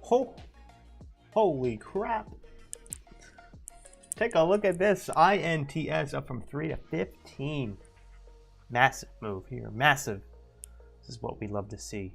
Holy crap. Take a look at this. INTS up from 3 to 15. Massive move here. Massive. This is what we love to see.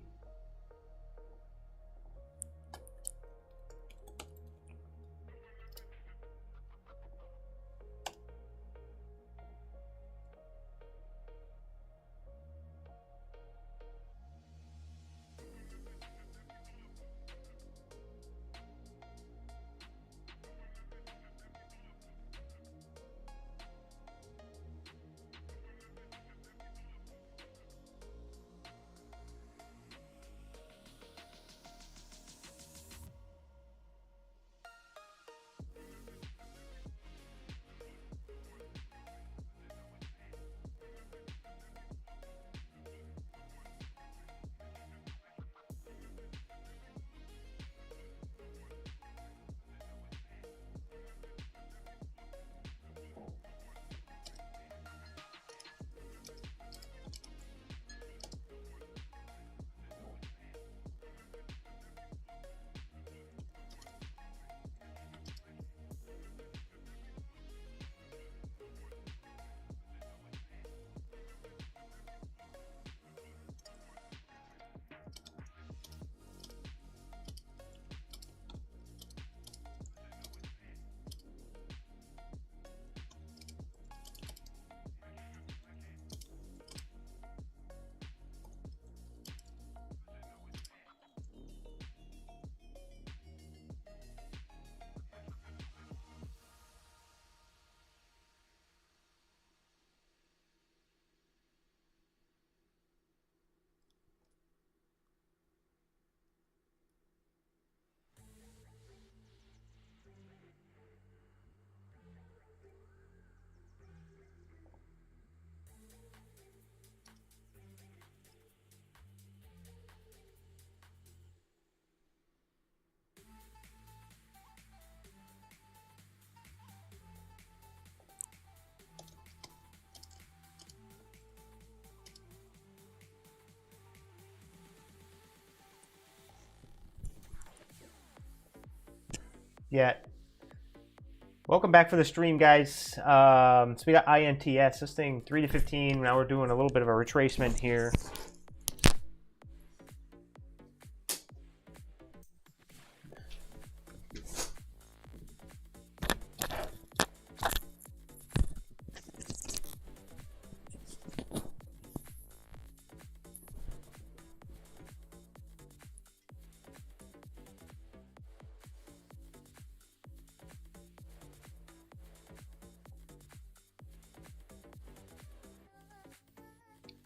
Yeah. Welcome back for the stream, guys. So we got INTS, this thing 3 to 15. Now we're doing a little bit of a retracement here.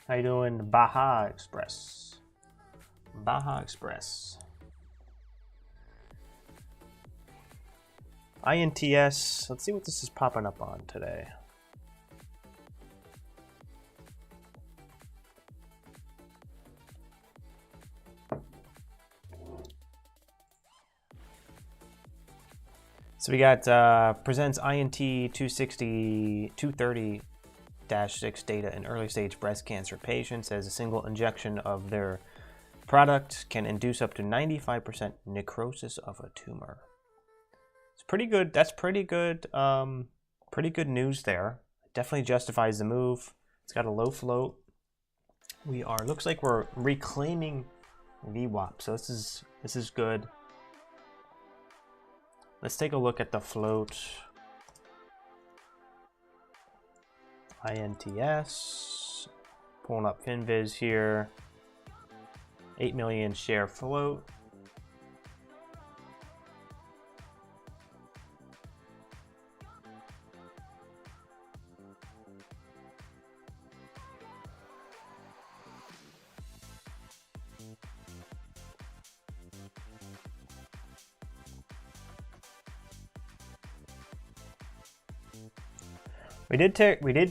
How you doing, Baja Express? Baja Express. INTS, let's see what this is popping up on today. So we got presents INT 230-6 data in early stage breast cancer patients, as a single injection of their product can induce up to 95% necrosis of a tumor. It's pretty good. That's pretty good. Pretty good news there. Definitely justifies the move. It's got a low float. Looks like we're reclaiming VWAP. So this is good. Let's take a look at the float. INTS, pulling up FinViz here, 8 million share float. We did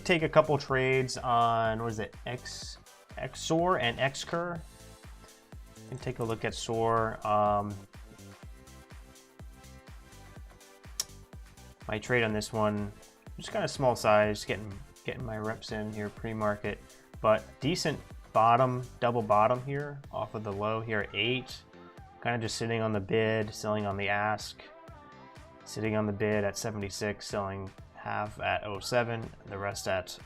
take a couple trades on, what is it, XOR and XCur. You can take a look at SOAR. My trade on this one, just kind of small size, getting my reps in here pre-market, but decent bottom, double bottom here off of the low here at 8. Kind of just sitting on the bid, selling on the ask, sitting on the bid at 76, selling half at 07, the rest at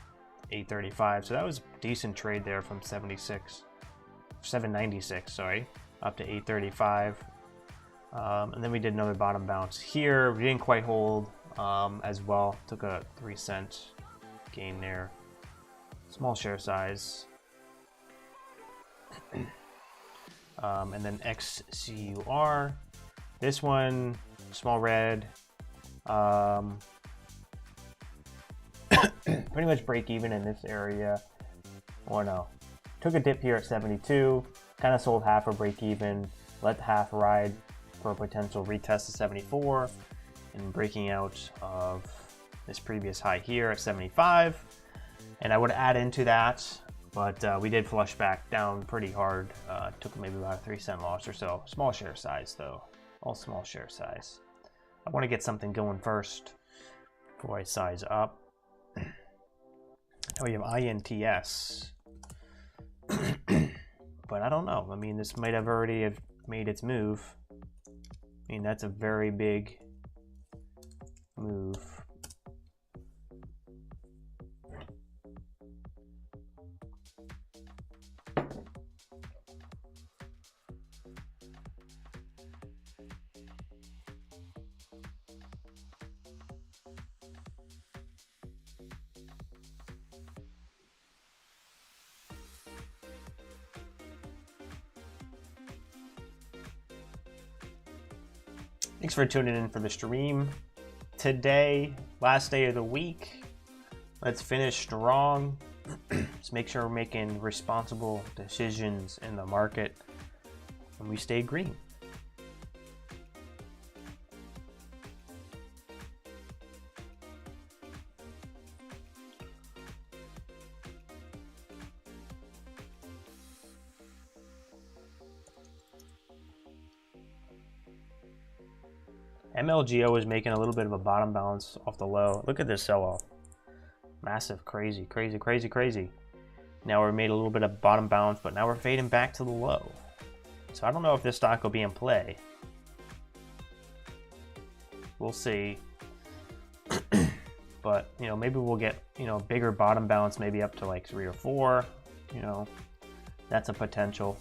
835. So that was a decent trade there from 796, sorry, up to 835. And then we did another bottom bounce here. We didn't quite hold as well. Took a 3-cent gain there. Small share size. And then XCUR. This one, small red. Pretty much break even in this area. Or no. Took a dip here at 72. Kind of sold half or break even. Let the half ride for a potential retest to 74. And breaking out of this previous high here at 75. And I would add into that, but we did flush back down pretty hard. Took maybe about a 3-cent loss or so. Small share size though, all small share size. I want to get something going first before I size up. Now we have INTS, but I don't know. I mean, this might have already have made its move. I mean, that's a very big move. Thanks for tuning in for the stream today, last day of the week. Let's finish strong. Let's make sure we're making responsible decisions in the market and we stay green. MLGO is making a little bit of a bottom bounce off the low. Look at this sell-off. Massive, crazy, crazy, crazy, crazy. Now we're made a little bit of bottom bounce, but now we're fading back to the low. So I don't know if this stock will be in play. We'll see. But, you know, maybe we'll get, you know, bigger bottom bounce, maybe up to like 3 or 4. You know, that's a potential.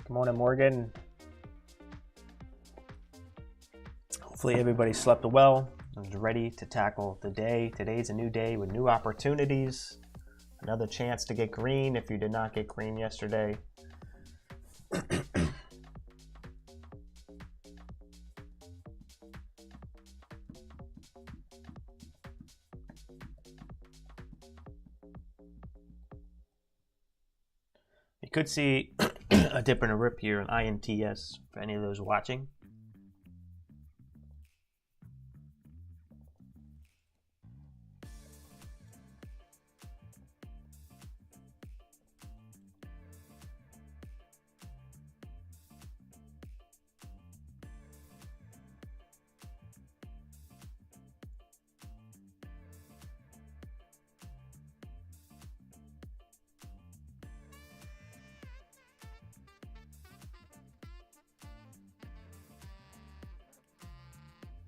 Good morning, Morgan. Hopefully everybody slept well and is ready to tackle the day. Today's a new day with new opportunities. Another chance to get green if you did not get green yesterday. You could see a dip and a rip here in INTS for any of those watching.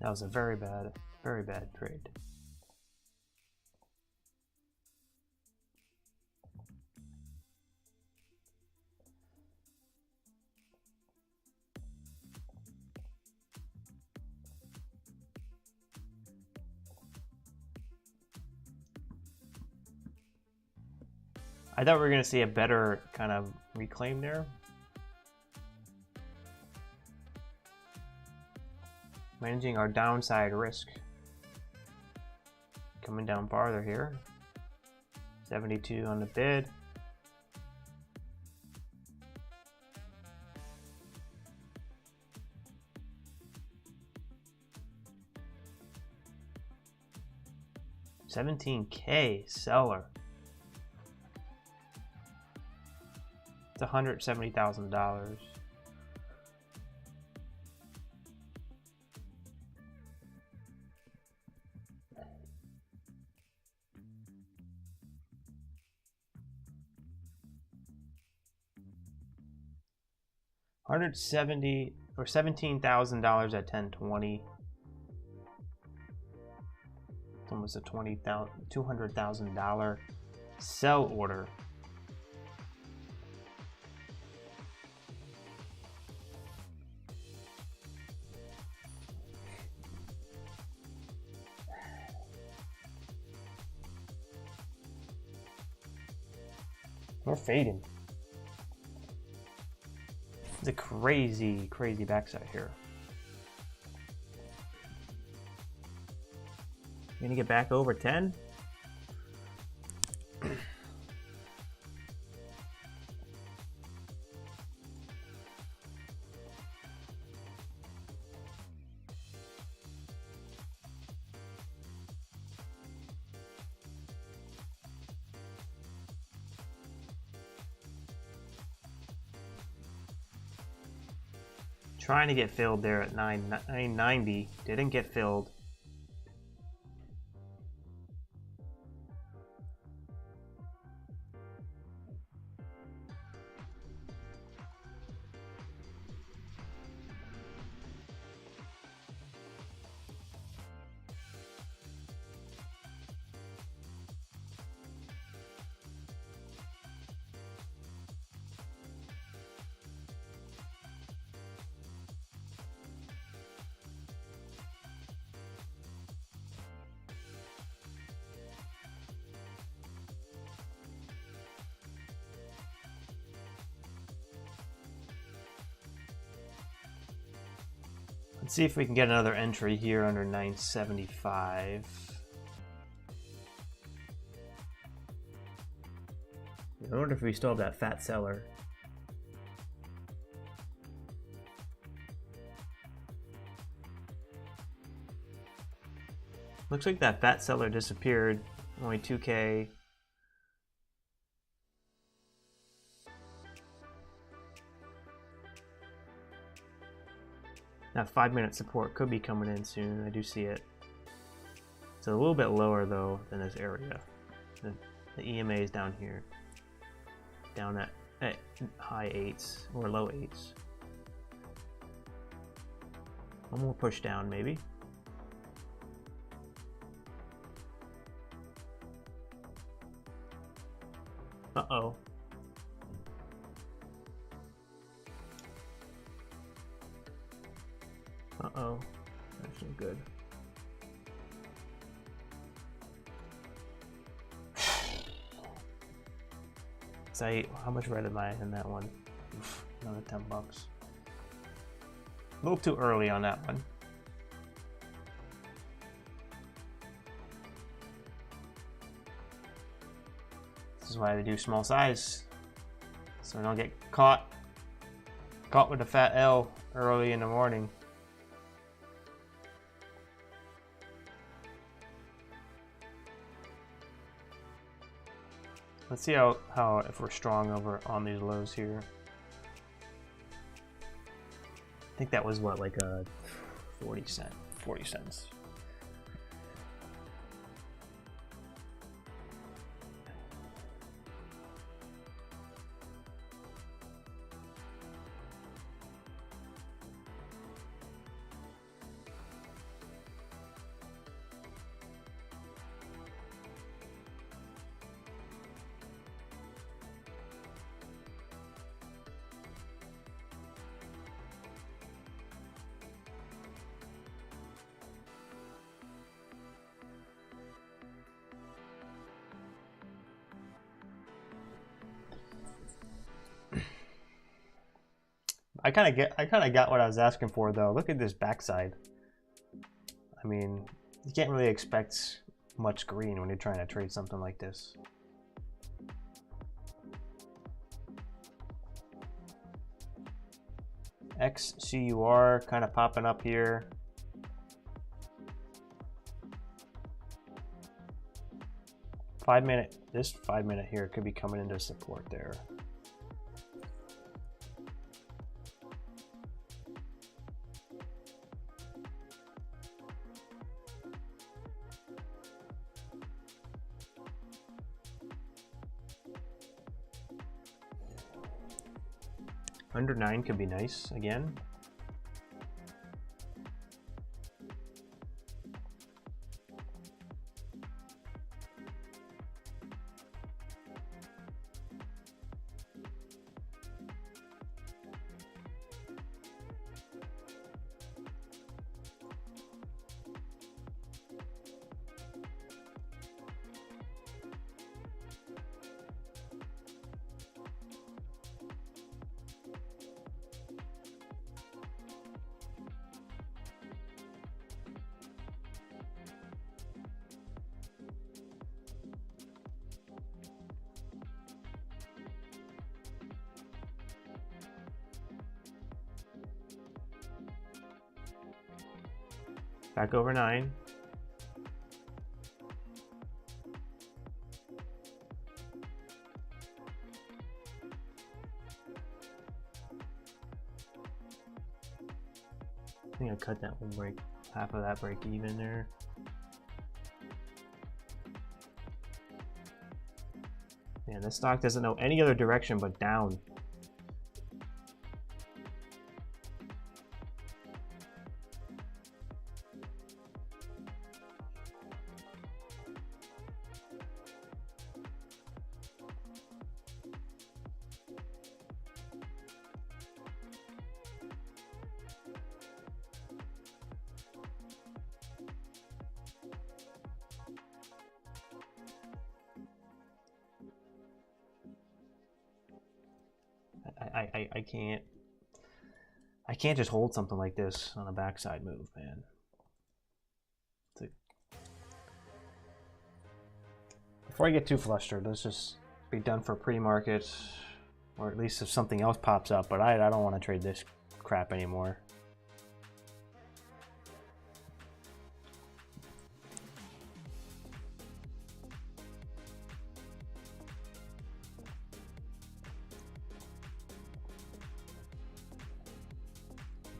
That was a very bad trade. I thought we were going to see a better kind of reclaim there. Managing our downside risk. Coming down farther here. 72 on the bid. $17K seller. $170,000. $170 or $17,000 at 1020. It's almost a $200,000 sell order. We're fading. It's a crazy, crazy backside here. Gonna get back over 10? Trying to get filled there at 990. Didn't get filled. Let's see if we can get another entry here under 975. I wonder if we still have that fat seller. Looks like that fat seller disappeared. Only 2K. That 5-minute support could be coming in soon. I do see it. It's a little bit lower though than this area. The EMA is down here. Down at high 8s or low 8s. One more push down maybe. Uh-oh. Uh-oh. That's not good. So how much red am I in that one? Oof, another 10 bucks. A little too early on that one. This is why we do small size. So I don't get caught with a fat L early in the morning. Let's see how if we're strong over on these lows here. I think that was what, like a 40 cents. I kind of got what I was asking for though. Look at this backside. I mean, you can't really expect much green when you're trying to trade something like this. XCUR kind of popping up here. This 5 minute here could be coming into support there. Under 9 could be nice again. Back over 9. I think I cut that one break, half of that break even there. Man, this stock doesn't know any other direction but down. I can't just hold something like this on a backside move, man. Before I get too flustered, let's just be done for pre-market, or at least if something else pops up, but I don't want to trade this crap anymore.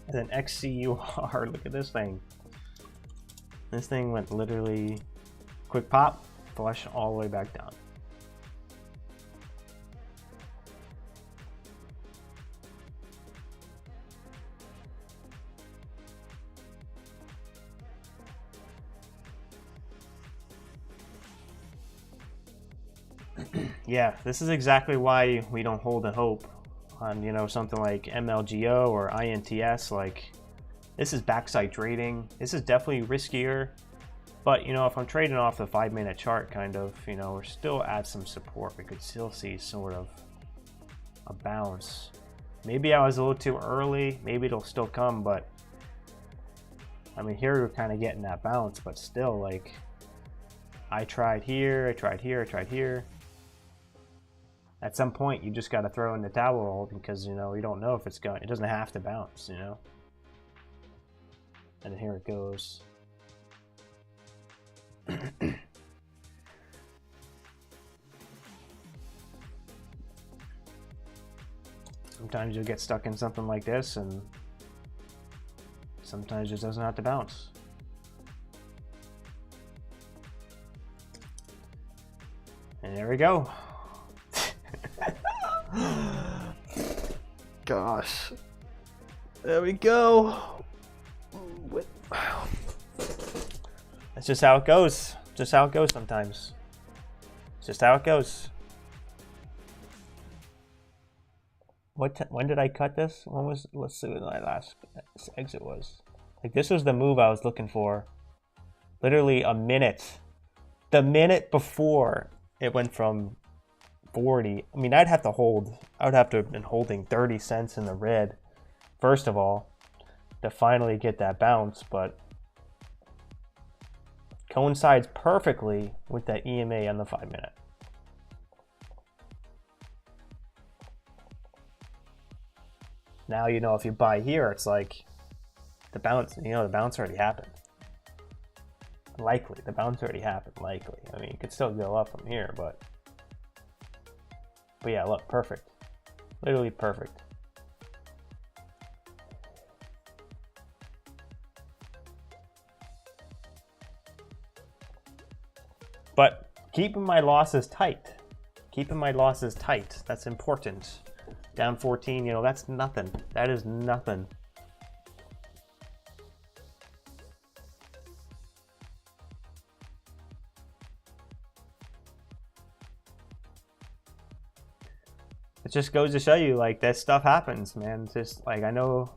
And then XCUR, look at this thing. This thing went literally quick pop, flush all the way back down. Yeah, this is exactly why we don't hold a hope on, you know, something like MLGO or INTS. Like, this is backside trading. This is definitely riskier, but, you know, if I'm trading off the 5-minute chart, kind of, you know, we're still at some support. We could still see sort of a bounce. Maybe I was a little too early. Maybe it'll still come, but I mean, here we're kind of getting that bounce, but still, like, I tried here, I tried here, I tried here. At some point, you just got to throw in the towel because, you know, you don't know if it's going. It doesn't have to bounce, you know. And here it goes. Sometimes you'll get stuck in something like this, and sometimes it doesn't have to bounce. And there we go. Gosh. There we go. That's just how it goes. Just how it goes sometimes. It's just how it goes. When did I cut this? When was, let's see what my last exit was. Like, this was the move I was looking for. Literally a minute. The minute before it went from 40. I mean, I'd have to hold. I would have to have been holding 30 cents in the red, first of all, to finally get that bounce, but coincides perfectly with that EMA on the 5-minute. Now, you know, if you buy here, it's like the bounce, you know, the bounce already happened. Likely, the bounce already happened, likely. I mean, it could still go up from here, but yeah, look, perfect. Literally perfect. But keeping my losses tight. Keeping my losses tight. That's important. down 14, you know, that's nothing. That is nothing. It just goes to show you, like, that stuff happens, man. It's just like, I know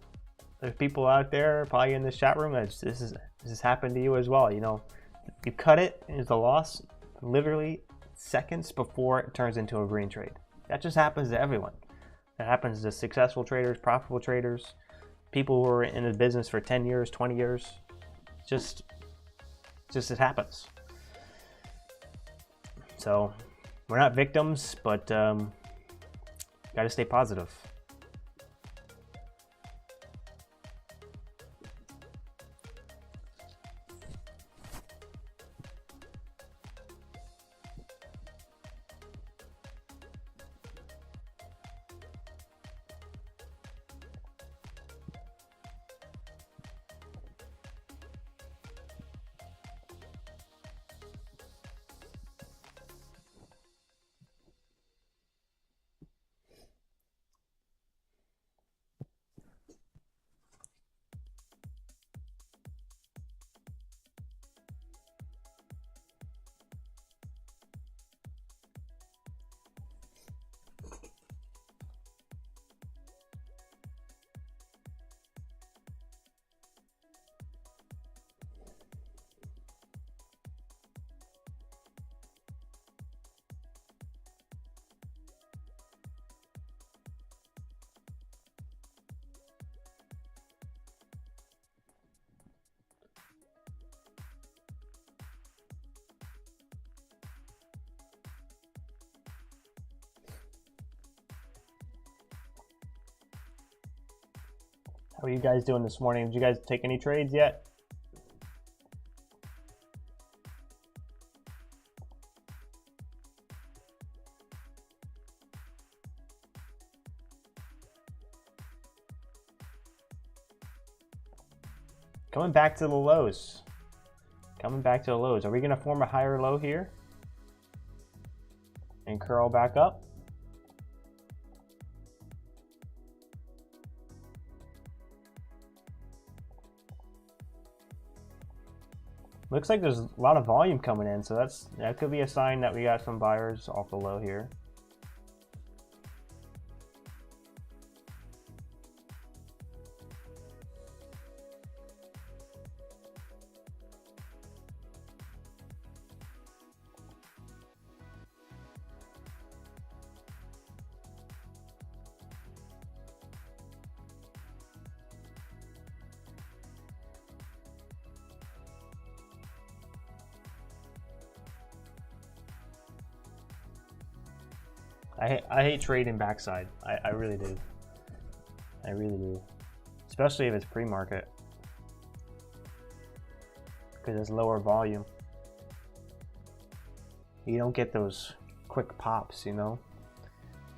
there's people out there probably in this chat room that this has happened to you as well. You know, you cut it, it's a loss literally seconds before it turns into a green trade. That just happens to everyone. That happens to successful traders, profitable traders, people who are in the business for 10 years, 20 years. Just it happens. So we're not victims, but gotta stay positive. How are you guys doing this morning? Did you guys take any trades yet? Coming back to the lows. Coming back to the lows. Are we going to form a higher low here? And curl back up? Looks like there's a lot of volume coming in, so that could be a sign that we got some buyers off the low here. I hate trading backside. I really do. I really do. Especially if it's pre-market. Because it's lower volume. You don't get those quick pops, you know?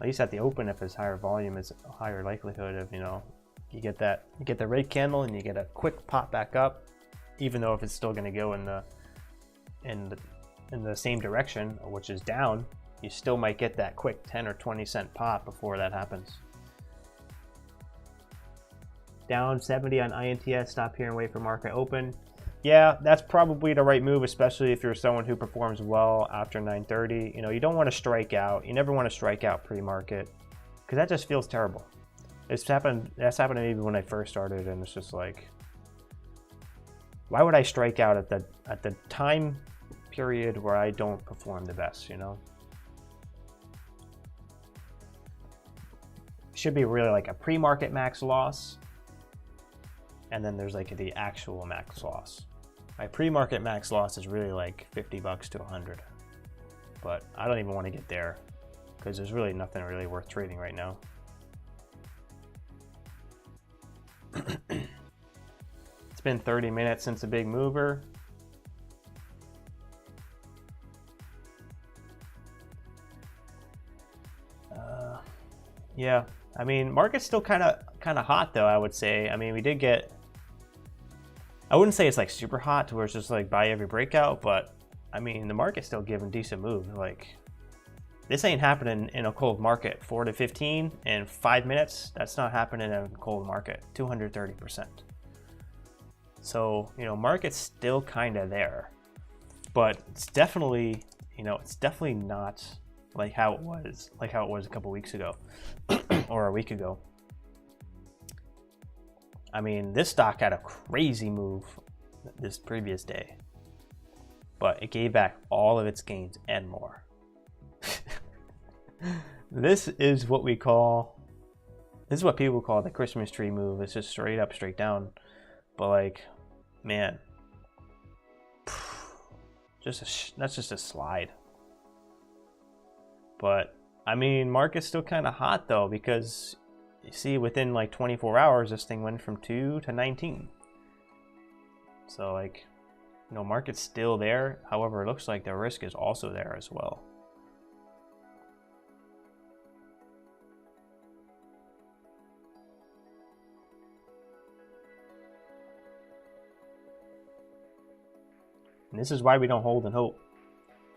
At least at the open, if it's higher volume, it's a higher likelihood of, you know, you get the red candle and you get a quick pop back up, even though if it's still going to go in the same direction, which is down, you still might get that quick 10 or 20 cent pop before that happens. Down 70 on INTS, stop here and wait for market open. Yeah, that's probably the right move, especially if you're someone who performs well after 9:30. You know, you don't want to strike out. You never want to strike out pre-market because that just feels terrible. That's happened to me when I first started, and it's just like, why would I strike out at the time period where I don't perform the best, you know? Should be really like a pre-market max loss, and then there's like the actual max loss. My pre-market max loss is really like $50 to 100, but I don't even want to get there because there's really nothing really worth trading right now. It's been 30 minutes since a big mover. Yeah, I mean, market's still kind of hot though, I would say. I mean, we did get, I wouldn't say it's like super hot to where it's just like buy every breakout, but I mean, the market's still giving decent moves. Like, This ain't happening in a cold market. 4 to 15 in 5 minutes. That's not happening in a cold market. 230%. So, you know, market's still kind of there, but it's definitely, you know, it's definitely not like how it was a couple weeks ago or a week ago. I mean, this stock had a crazy move this previous day, but it gave back all of its gains and more. This is what people call the Christmas tree move. It's just straight up, straight down. But like, man, that's just a slide. But I mean, market's still kind of hot though, because you see within like 24 hours, this thing went from 2 to 19. So like, you know, market's still there. However, it looks like the risk is also there as well. And this is why we don't hold and hope.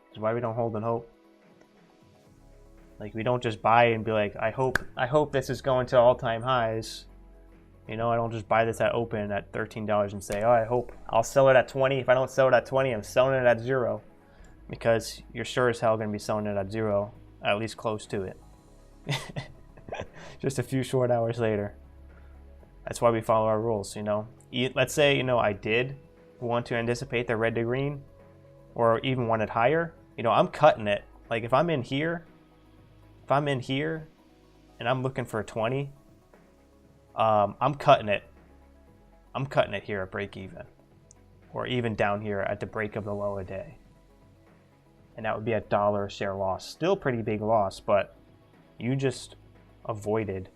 This is why we don't hold and hope. Like, we don't just buy and be like, I hope this is going to all-time highs. You know, I don't just buy this at open at $13 and say, oh, I hope I'll sell it at 20. If I don't sell it at 20, I'm selling it at 0. Because you're sure as hell going to be selling it at 0, at least close to it. Just a few short hours later. That's why we follow our rules, you know. Let's say, you know, I did want to anticipate the red to green, or even want it higher. You know, I'm cutting it. Like, if I'm in here and I'm looking for a 20, I'm cutting it. I'm cutting it here at break even, or even down here at the break of the low a day. And that would be a $1 share loss. Still pretty big loss, but you just avoided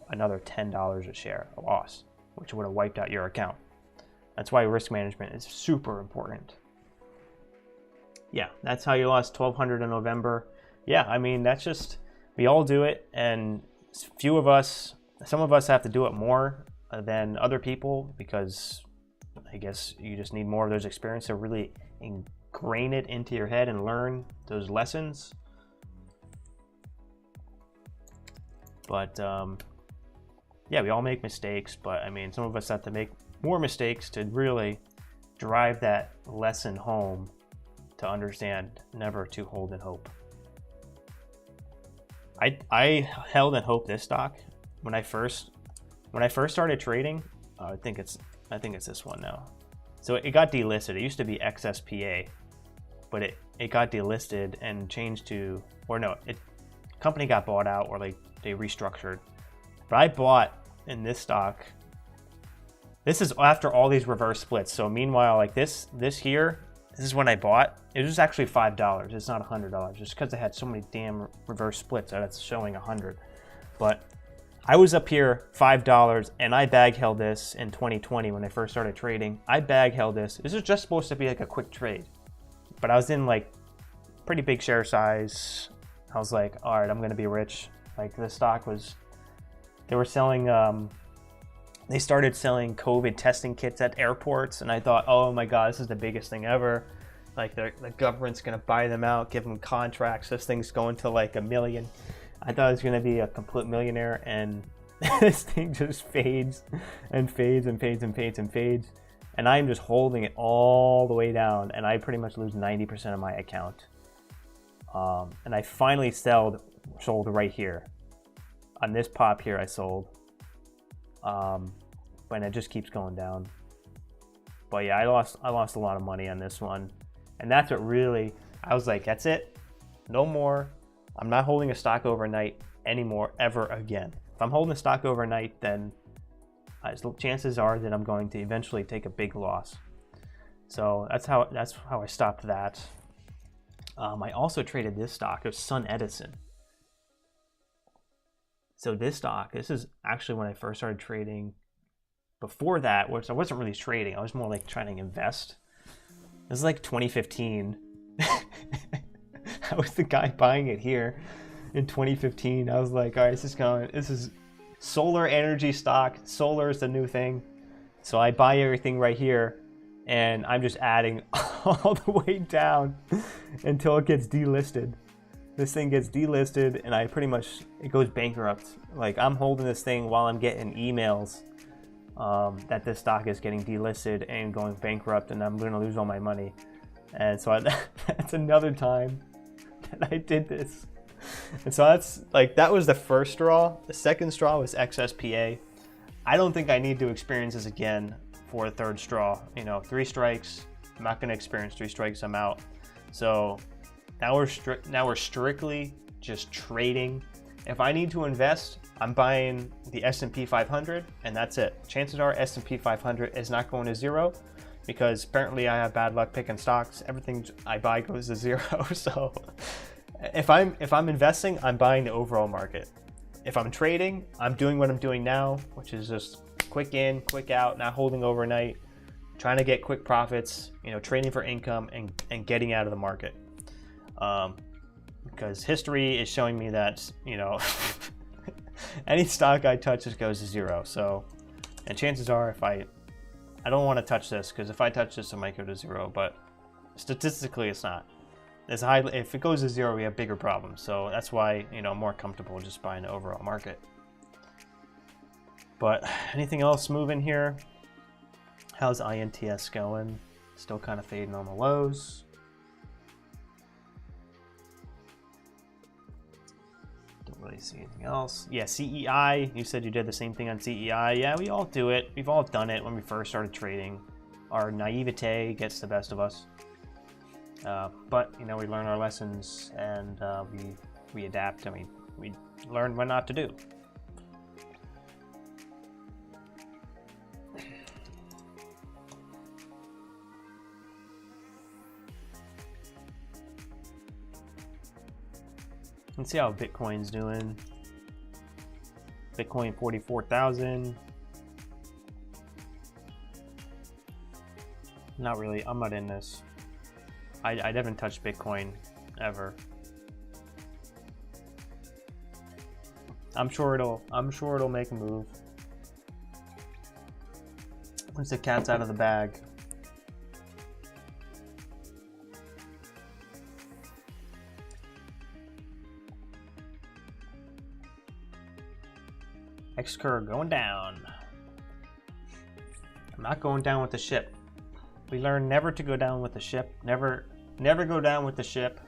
another $10 a share loss, which would have wiped out your account. That's why risk management is super important. Yeah, that's how you lost $1,200 in November. Yeah, I mean, that's just, we all do it, and few of us, some of us have to do it more than other people, because I guess you just need more of those experiences to really ingrain it into your head and learn those lessons. But yeah, we all make mistakes, but I mean, some of us have to make more mistakes to really drive that lesson home, to understand never to hold and hope. I held and hoped this stock when I first started trading. I think it's this one now. So it got delisted. It used to be XSPA, but it got delisted and changed to, or no, company got bought out, or like they restructured. But I bought in this stock. This is after all these reverse splits. So meanwhile, like this here, this is when I bought. It was actually $5. It's not $100, just because I had so many damn reverse splits that it's showing 100. But I was up here $5, and I bag held this in 2020 when I first started trading. I bag held this. This was just supposed to be like a quick trade, but I was in like pretty big share size. I was like, all right, I'm gonna be rich. Like, the stock was, they were selling. They started selling COVID testing kits at airports, and I thought, oh my God, this is the biggest thing ever. Like, the government's gonna buy them out, give them contracts. This thing's going to like $1 million. I thought I was gonna be a complete millionaire, and this thing just fades and fades and fades and fades and fades. And I'm just holding it all the way down, and I pretty much lose 90% of my account. And I finally sold right here. On this pop here, I sold. But it just keeps going down. But yeah, I lost a lot of money on this one, and that's what really, I was like, that's it, no more. I'm not holding a stock overnight anymore, ever again. If I'm holding a stock overnight, then chances are that I'm going to eventually take a big loss. So that's how I stopped that. I also traded this stock of Sun Edison. So this stock, this is actually when I first started trading. Before that, which I wasn't really trading, I was more like trying to invest. This is like 2015. I was the guy buying it here in 2015. I was like, all right, this is solar energy stock. Solar is the new thing. So I buy everything right here, and I'm just adding all the way down until it gets delisted. this thing gets delisted and I pretty much, it goes bankrupt. Like, I'm holding this thing while I'm getting emails that this stock is getting delisted and going bankrupt, and I'm going to lose all my money. And so that's another time that I did this. And so that's like, that was the first straw. The second straw was XSPA. I don't think I need to experience this again for a third straw. You know, 3 strikes. I'm not going to experience 3 strikes. I'm out. So now we're strictly just trading. If I need to invest, I'm buying the S&P 500, and that's it. Chances are S&P 500 is not going to zero, because apparently I have bad luck picking stocks. Everything I buy goes to zero. So if I'm investing, I'm buying the overall market. If I'm trading, I'm doing what I'm doing now, which is just quick in, quick out, not holding overnight, trying to get quick profits, you know, trading for income and getting out of the market. Because history is showing me that, you know, any stock I touch just goes to zero. So, and chances are, if I don't want to touch this, because if I touch this, it might go to zero, but statistically it's not. It's high. If it goes to zero, we have bigger problems. So that's why, you know, I'm more comfortable just buying the overall market. But anything else moving here? How's INTS going? Still kind of fading on the lows. Don't really see anything else. Yeah, CEI. You said you did the same thing on CEI. Yeah, we all do it. We've all done it when we first started trading. Our naivete gets the best of us. But, you know, we learn our lessons, and we adapt. I mean, we learn what not to do. Let's see how Bitcoin's doing. Bitcoin 44,000. Not really. I'm not in this. I haven't touched Bitcoin ever. I'm sure it'll make a move once the cat's out of the bag. X-curve going down. I'm not going down with the ship. We learn never to go down with the ship. Never go down with the ship,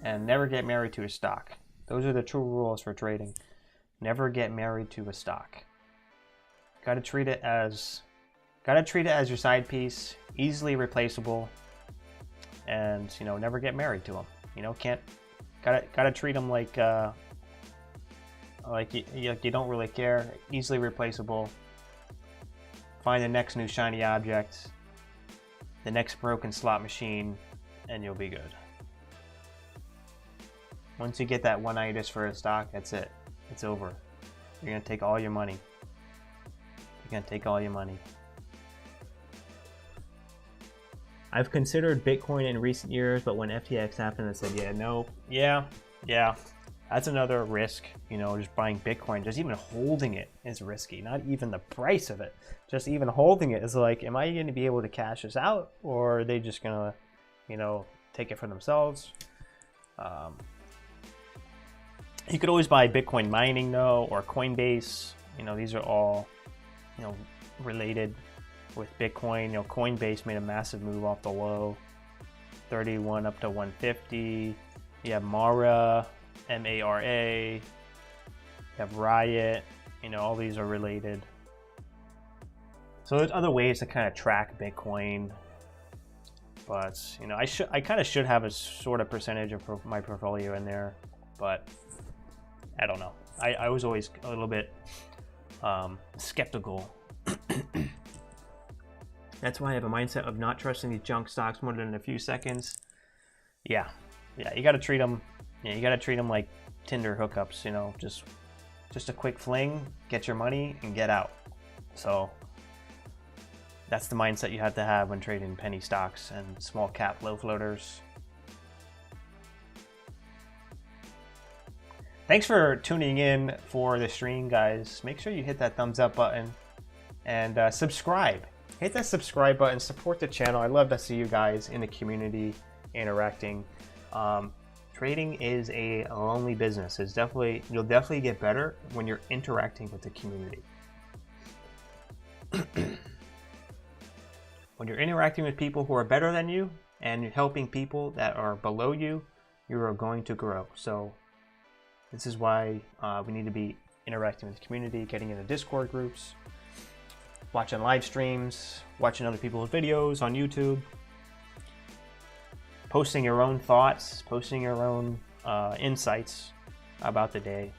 and never get married to a stock. Those are the true rules for trading. Never get married to a stock. Gotta treat it as your side piece, easily replaceable, and, you know, never get married to them. You know, gotta treat them like you don't really care. Easily replaceable. Find the next new shiny object, the next broken slot machine, and you'll be good. Once you get that one itis for a stock, that's it. It's over. You're gonna take all your money. You're gonna take all your money. I've considered Bitcoin in recent years, but when FTX happened, I said, yeah, no, yeah. That's another risk, you know, just buying Bitcoin, just even holding it is risky. Not even the price of it, just even holding it is like, am I going to be able to cash this out, or are they just going to, you know, take it for themselves? You could always buy Bitcoin mining though, or Coinbase. You know, these are all, you know, related with Bitcoin. You know, Coinbase made a massive move off the low, 31 up to 150. You have Mara. MARA, you have Riot, you know, all these are related. So there's other ways to kind of track Bitcoin, but, you know, I kind of should have a sort of percentage of my portfolio in there, but I don't know. I was always a little bit skeptical. That's why I have a mindset of not trusting these junk stocks more than a few seconds. Yeah, you got to treat them. Yeah, you got to treat them like Tinder hookups, you know, just a quick fling, get your money, and get out. So that's the mindset you have to have when trading penny stocks and small cap low floaters. Thanks for tuning in for the stream, guys. Make sure you hit that thumbs up button and subscribe. Hit that subscribe button, support the channel. I love to see you guys in the community interacting. Trading is a lonely business. You'll definitely get better when you're interacting with the community. When you're interacting with people who are better than you and you're helping people that are below you, you are going to grow. So this is why we need to be interacting with the community, getting into Discord groups, watching live streams, watching other people's videos on YouTube, posting your own thoughts, posting your own insights about the day.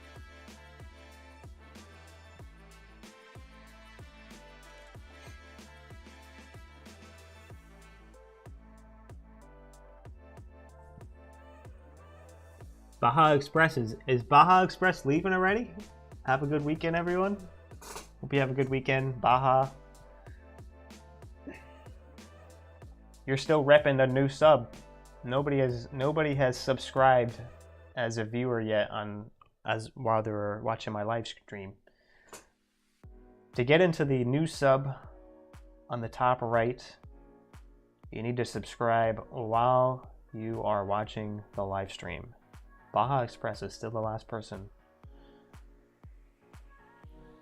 Baja Express is Baja Express leaving already? Have a good weekend, everyone. Hope you have a good weekend, Baja. You're still repping the new sub. Nobody has subscribed as a viewer yet while they were watching my live stream. To get into the new sub on the top right, you need to subscribe while you are watching the live stream. Baja Express is still the last person.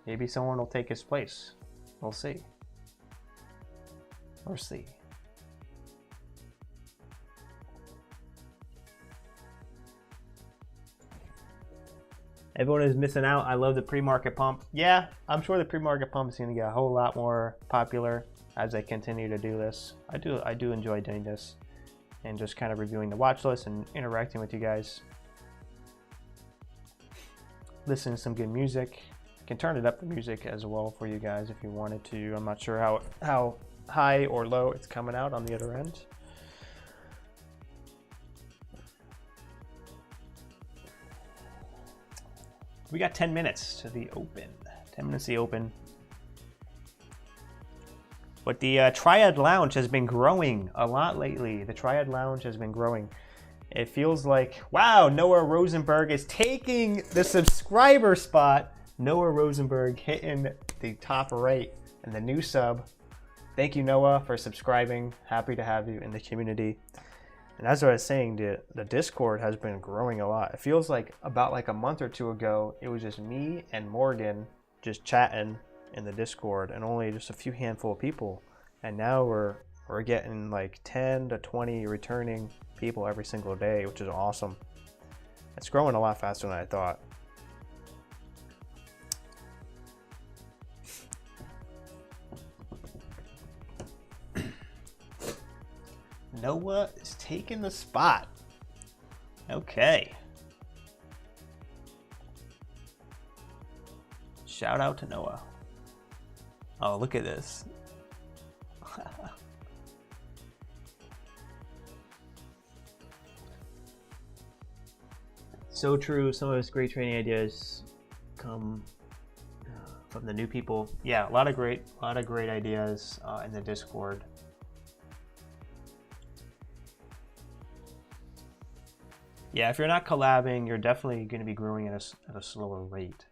Maybe someone will take his place. We'll see. We'll see. Everyone is missing out. I love the pre-market pump. Yeah, I'm sure the pre-market pump is going to get a whole lot more popular as I continue to do this. I do enjoy doing this and just kind of reviewing the watch list and interacting with you guys. Listening to some good music. You can turn it up, the music as well, for you guys if you wanted to. I'm not sure how high or low it's coming out on the other end. We got 10 minutes to the open. 10 minutes to the open. But the Triad Lounge has been growing a lot lately. The Triad Lounge has been growing. It feels like, wow, Noah Rosenberg is taking the subscriber spot. Noah Rosenberg hitting the top right and the new sub. Thank you, Noah, for subscribing. Happy to have you in the community. And as I was saying, the Discord has been growing a lot. It feels like about like a month or two ago, it was just me and Morgan just chatting in the Discord and only just a few handful of people. And now we're getting like 10 to 20 returning people every single day, which is awesome. It's growing a lot faster than I thought. Noah is taking the spot. Okay. Shout out to Noah. Oh, look at this. So true. Some of his great training ideas come from the new people. Yeah, a lot of great ideas in the Discord. Yeah, if you're not collabing, you're definitely going to be growing at a slower rate,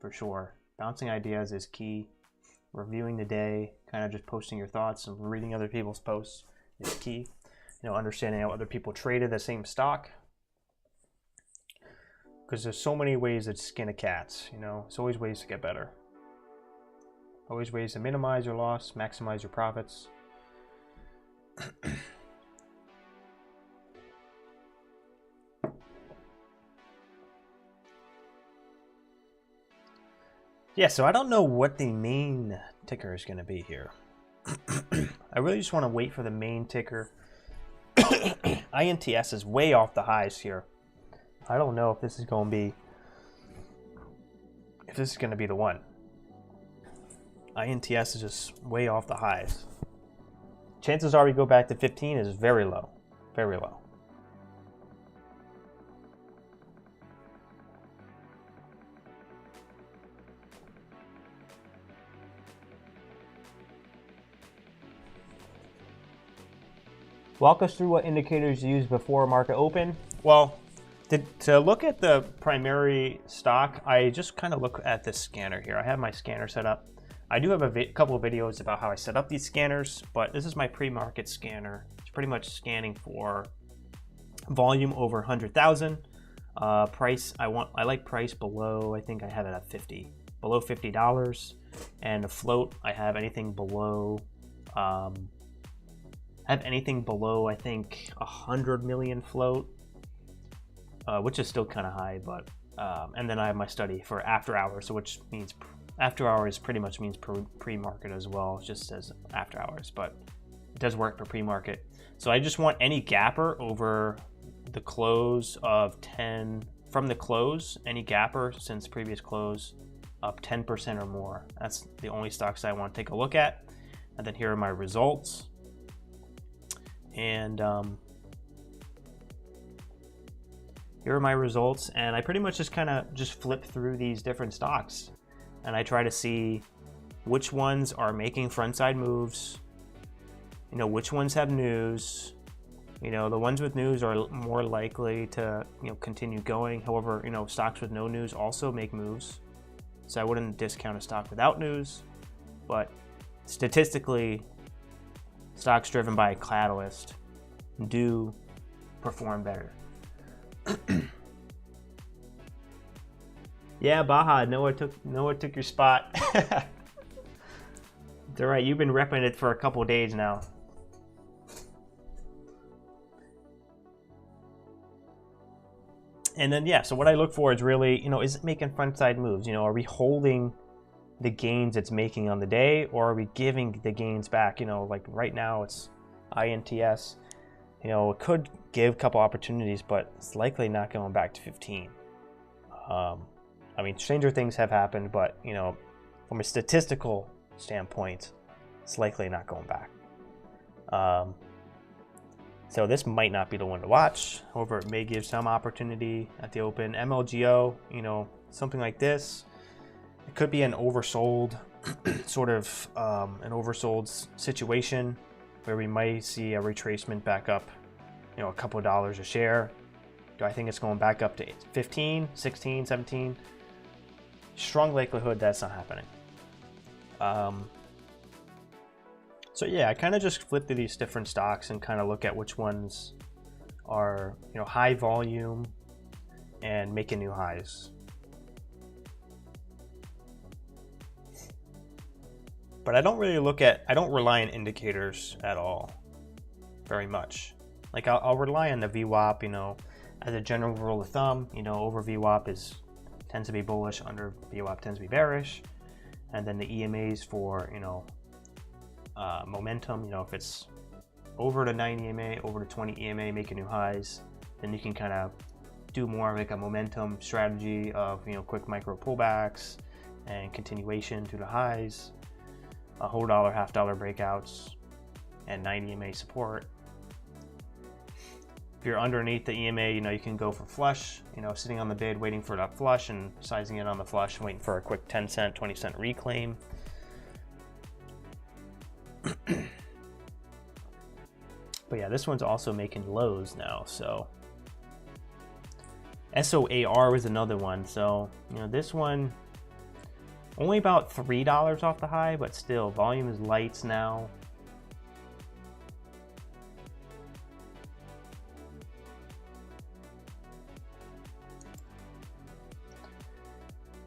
for sure. Bouncing ideas is key. Reviewing the day, kind of just posting your thoughts and reading other people's posts is key. You know, understanding how other people traded the same stock. Because there's so many ways to skin a cat, you know. There's always ways to get better. Always ways to minimize your loss, maximize your profits. Yeah, so I don't know what the main ticker is going to be here. I really just want to wait for the main ticker. INTS is way off the highs here. I don't know if this is going to be the one. INTS is just way off the highs. Chances are we go back to 15 is very low. Very low. Walk us through what indicators you use before market open. Well, to look at the primary stock, I just kind of look at this scanner here. I have my scanner set up. I do have a couple of videos about how I set up these scanners, but this is my pre-market scanner. It's pretty much scanning for volume over 100,000. Price, I like price below, I think I have it at 50, below $50. And the float, I have anything below, I think 100 million float, which is still kind of high, but and then I have my study for after hours, so which means after hours pretty much means pre-market as well. It just says after hours, but it does work for pre-market. So I just want any gapper over the close of 10, from the close, any gapper since previous close up 10% or more. That's the only stocks I want to take a look at. And then here are my results. And here are my results, and I pretty much just kind of just flip through these different stocks, and I try to see which ones are making front side moves, you know, which ones have news. You know, the ones with news are more likely to, you know, continue going. However, you know, stocks with no news also make moves, so I wouldn't discount a stock without news. But statistically, stocks driven by a catalyst do perform better. Yeah, Baja, Noah took your spot. It's all right. You've been repping it for a couple days now. And then, yeah, so what I look for is really, you know, is it making front side moves? You know, are we holding the gains it's making on the day, or are we giving the gains back? You know, like right now it's INTS. You know, it could give a couple opportunities, but it's likely not going back to 15. I mean, stranger things have happened, but, you know, from a statistical standpoint, it's likely not going back. So this might not be the one to watch. However, it may give some opportunity at the open. MLGO, you know, something like this. It could be an oversold, sort of an oversold situation where we might see a retracement back up, you know, a couple of dollars a share. Do I think it's going back up to 15, 16, 17? Strong likelihood that's not happening. So yeah, I kind of just flip through these different stocks and kind of look at which ones are, you know, high volume and making new highs. But I don't really I don't rely on indicators at all, very much. Like I'll rely on the VWAP, you know, as a general rule of thumb. You know, over VWAP tends to be bullish, under VWAP tends to be bearish. And then the EMAs for, you know, momentum, you know, if it's over the 9 EMA, over the 20 EMA, making new highs, then you can kind of do more like a momentum strategy of, you know, quick micro pullbacks and continuation to the highs, a whole dollar, half dollar breakouts, and 9 EMA support. If you're underneath the EMA, you know, you can go for flush, you know, sitting on the bid, waiting for that flush and sizing in on the flush and waiting for a quick 10 cent, 20 cent reclaim. But yeah, this one's also making lows now, so SOAR was another one. So, you know, this one only about $3 off the high, but still volume is lights now.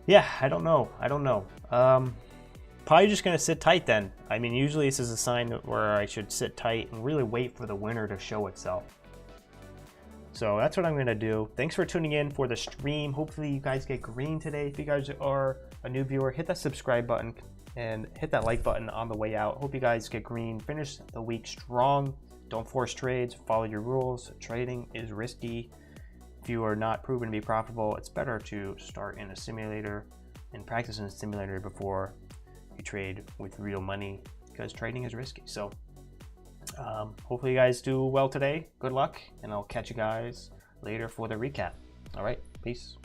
Yeah, I don't know. Probably just gonna sit tight then. I mean, usually this is a sign where I should sit tight and really wait for the winner to show itself. So that's what I'm gonna do. Thanks for tuning in for the stream. Hopefully you guys get green today. If you guys are a new viewer, hit that subscribe button and hit that like button on the way out. Hope you guys get green. Finish the week strong. Don't force trades. Follow your rules. Trading is risky. If you are not proven to be profitable, it's better to start in a simulator and practice in a simulator before you trade with real money, because trading is risky. So hopefully you guys do well today. Good luck, and I'll catch you guys later for the recap. All right, peace.